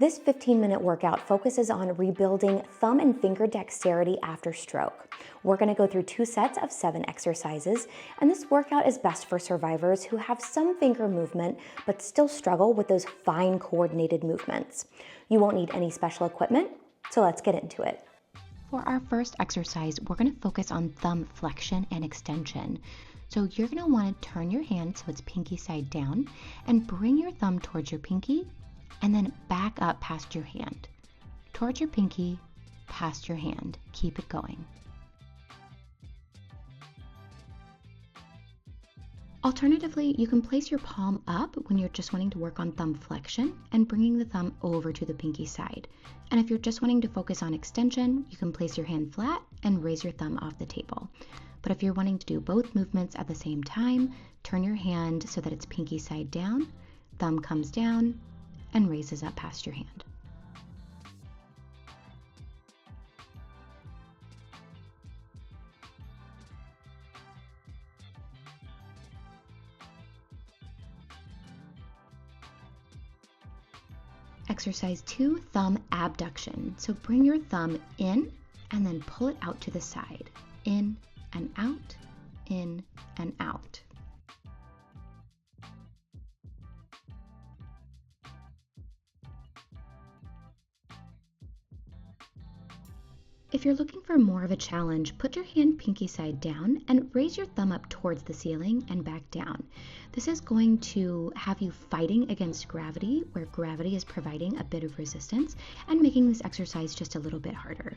This 15-minute workout focuses on rebuilding thumb and finger dexterity after stroke. We're going to go through 2 sets of 7 exercises, and this workout is best for survivors who have some finger movement but still struggle with those fine coordinated movements. You won't need any special equipment, so let's get into it. For our first exercise, we're going to focus on thumb flexion and extension. So you're going to want to turn your hand so it's pinky side down and bring your thumb towards your pinky and then back up past your hand. Towards your pinky, past your hand. Keep it going. Alternatively, you can place your palm up when you're just wanting to work on thumb flexion and bringing the thumb over to the pinky side. And if you're just wanting to focus on extension, you can place your hand flat and raise your thumb off the table. But if you're wanting to do both movements at the same time, turn your hand so that it's pinky side down, thumb comes down, and raises up past your hand. Exercise 2, thumb abduction. So bring your thumb in and then pull it out to the side. In and out, in and out. If you're looking for more of a challenge, put your hand pinky side down and raise your thumb up towards the ceiling and back down. This is going to have you fighting against gravity, where gravity is providing a bit of resistance and making this exercise just a little bit harder.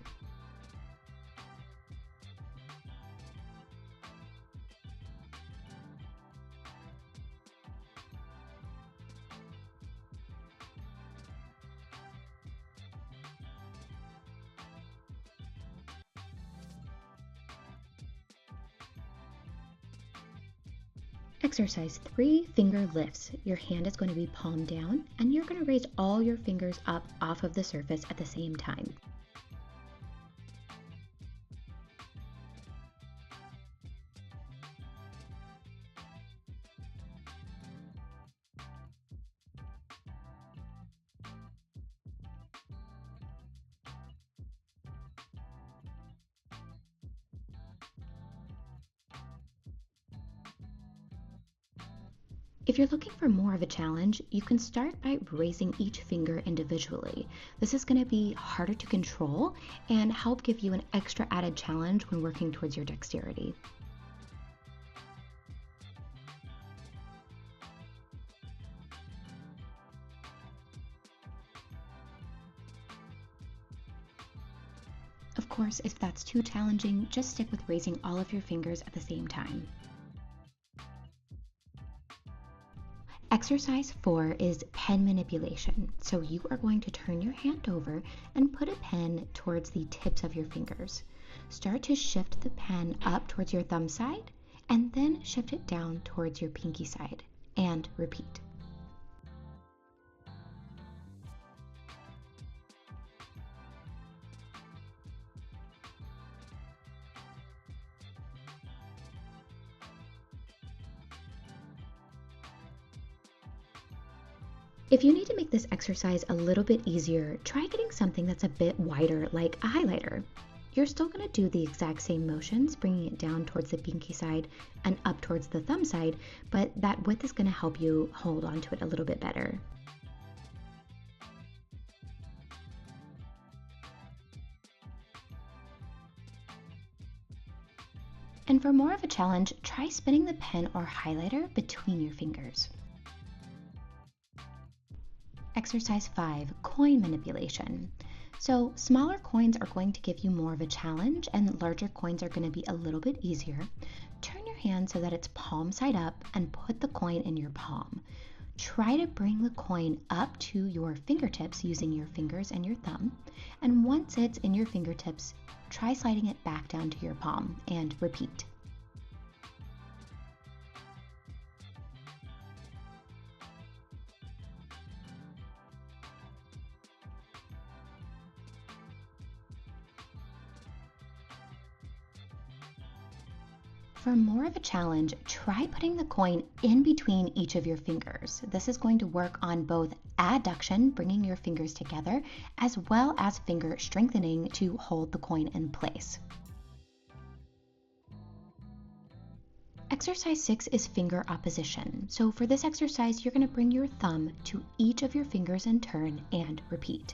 Exercise 3, finger lifts. Your hand is going to be palm down and you're going to raise all your fingers up off of the surface at the same time. If you're looking for more of a challenge, you can start by raising each finger individually. This is going to be harder to control and help give you an extra added challenge when working towards your dexterity. Of course, if that's too challenging, just stick with raising all of your fingers at the same time. Exercise 4 is pen manipulation. So you are going to turn your hand over and put a pen towards the tips of your fingers. Start to shift the pen up towards your thumb side and then shift it down towards your pinky side and repeat. If you need to make this exercise a little bit easier, try getting something that's a bit wider, like a highlighter. You're still going to do the exact same motions, bringing it down towards the pinky side and up towards the thumb side, but that width is going to help you hold on to it a little bit better. And for more of a challenge, try spinning the pen or highlighter between your fingers. Exercise 5, coin manipulation. So smaller coins are going to give you more of a challenge and larger coins are going to be a little bit easier. Turn your hand so that it's palm side up and put the coin in your palm. Try to bring the coin up to your fingertips using your fingers and your thumb. And once it's in your fingertips, try sliding it back down to your palm and repeat. For more of a challenge, try putting the coin in between each of your fingers. This is going to work on both adduction, bringing your fingers together, as well as finger strengthening to hold the coin in place. Exercise 6 is finger opposition. So for this exercise, you're going to bring your thumb to each of your fingers in turn and repeat.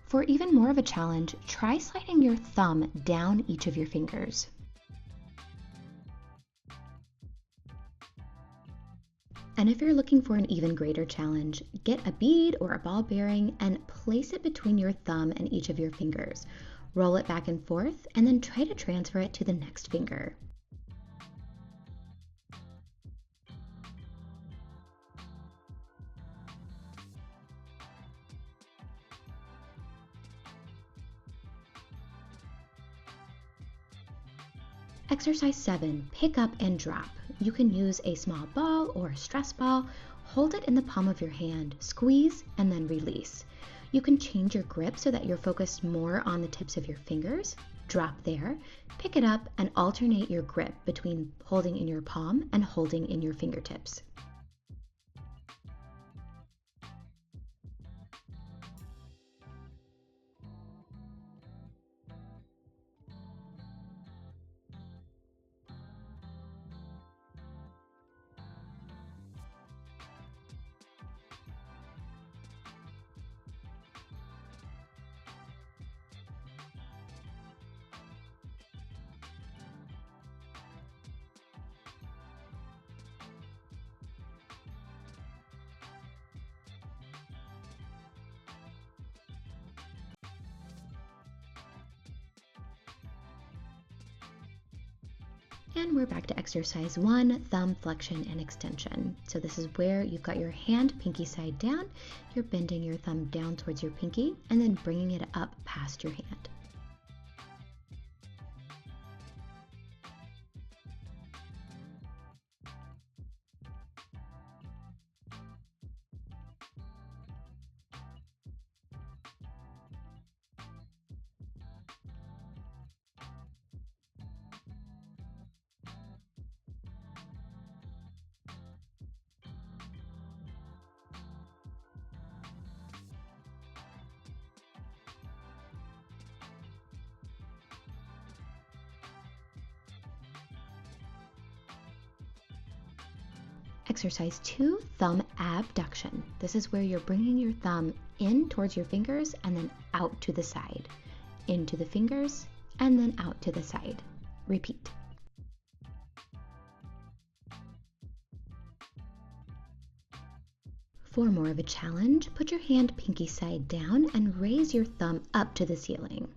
For even more of a challenge, try sliding your thumb down each of your fingers. And if you're looking for an even greater challenge, get a bead or a ball bearing and place it between your thumb and each of your fingers. Roll it back and forth, and then try to transfer it to the next finger. Exercise 7, pick up and drop. You can use a small ball or a stress ball. Hold it in the palm of your hand, squeeze, and then release. You can change your grip so that you're focused more on the tips of your fingers. Drop there, pick it up, and alternate your grip between holding in your palm and holding in your fingertips. And we're back to exercise 1, thumb flexion and extension. So this is where you've got your hand pinky side down, you're bending your thumb down towards your pinky and then bringing it up past your hand. Exercise 2, thumb abduction. This is where you're bringing your thumb in towards your fingers and then out to the side. Into the fingers and then out to the side. Repeat. For more of a challenge, put your hand pinky side down and raise your thumb up to the ceiling.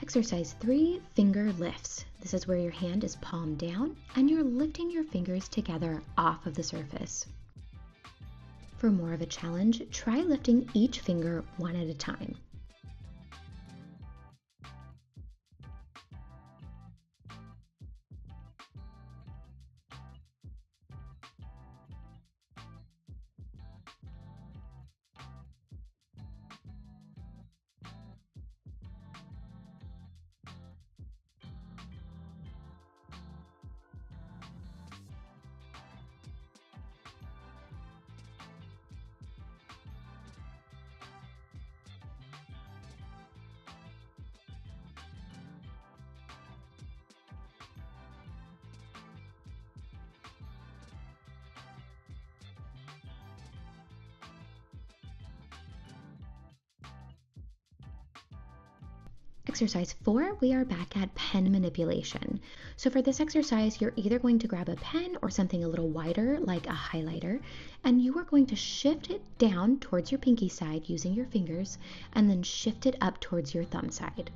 Exercise 3, finger lifts. This is where your hand is palm down and you're lifting your fingers together off of the surface. For more of a challenge, try lifting each finger one at a time. Exercise 4, we are back at pen manipulation. So for this exercise, you're either going to grab a pen or something a little wider, like a highlighter, and you are going to shift it down towards your pinky side using your fingers, and then shift it up towards your thumb side.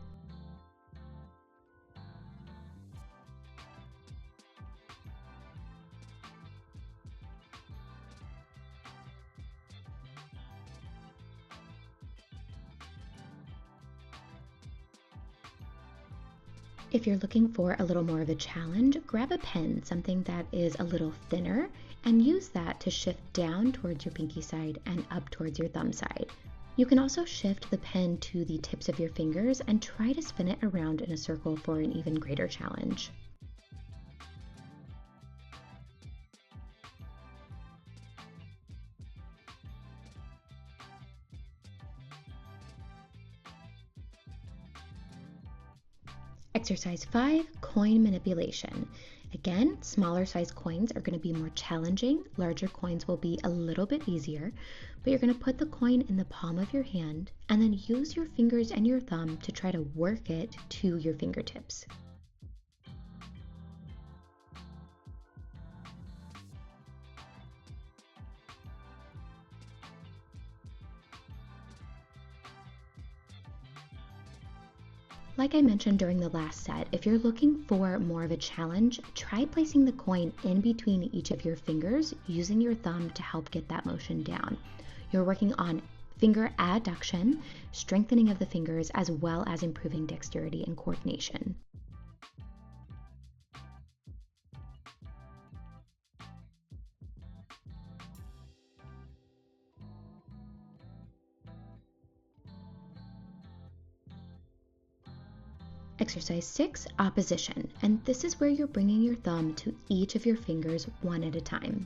If you're looking for a little more of a challenge, grab a pen, something that is a little thinner, and use that to shift down towards your pinky side and up towards your thumb side. You can also shift the pen to the tips of your fingers and try to spin it around in a circle for an even greater challenge. Exercise 5, coin manipulation. Again, smaller size coins are going to be more challenging. Larger coins will be a little bit easier, but you're going to put the coin in the palm of your hand and then use your fingers and your thumb to try to work it to your fingertips. Like I mentioned during the last set, if you're looking for more of a challenge, try placing the coin in between each of your fingers using your thumb to help get that motion down. You're working on finger adduction, strengthening of the fingers, as well as improving dexterity and coordination. Exercise 6, opposition, and this is where you're bringing your thumb to each of your fingers one at a time.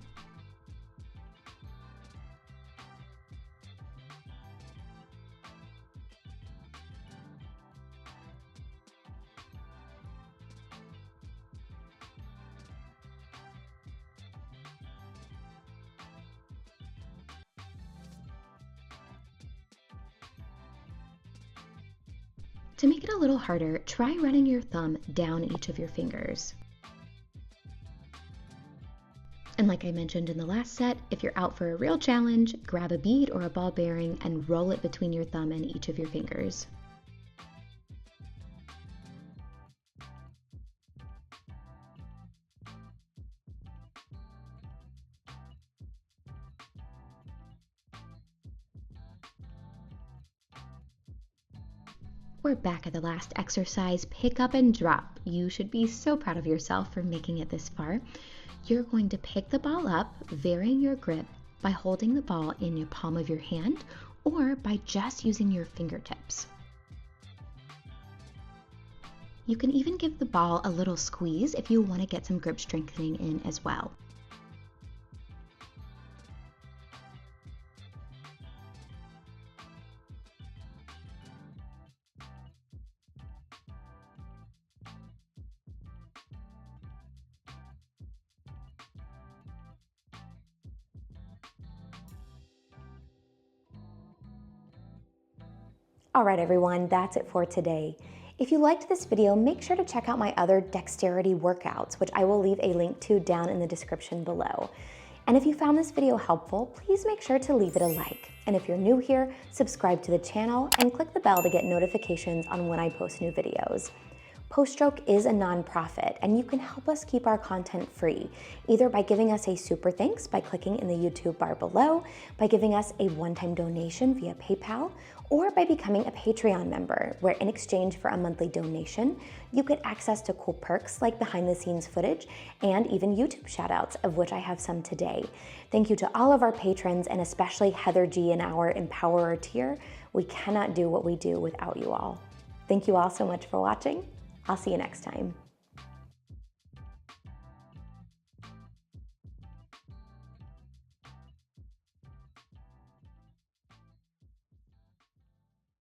To make it a little harder, try running your thumb down each of your fingers. And like I mentioned in the last set, if you're out for a real challenge, grab a bead or a ball bearing and roll it between your thumb and each of your fingers. We're back at the last exercise, pick up and drop. You should be so proud of yourself for making it this far. You're going to pick the ball up, varying your grip by holding the ball in your palm of your hand or by just using your fingertips. You can even give the ball a little squeeze if you want to get some grip strengthening in as well. All right, everyone, that's it for today. If you liked this video, make sure to check out my other dexterity workouts, which I will leave a link to down in the description below. And if you found this video helpful, please make sure to leave it a like. And if you're new here, subscribe to the channel and click the bell to get notifications on when I post new videos. Poststroke is a nonprofit, and you can help us keep our content free, either by giving us a super thanks by clicking in the YouTube bar below, by giving us a one-time donation via PayPal, or by becoming a Patreon member, where in exchange for a monthly donation, you get access to cool perks like behind-the-scenes footage and even YouTube shoutouts, of which I have some today. Thank you to all of our patrons, and especially Heather G in our Empowerer tier. We cannot do what we do without you all. Thank you all so much for watching. I'll see you next time.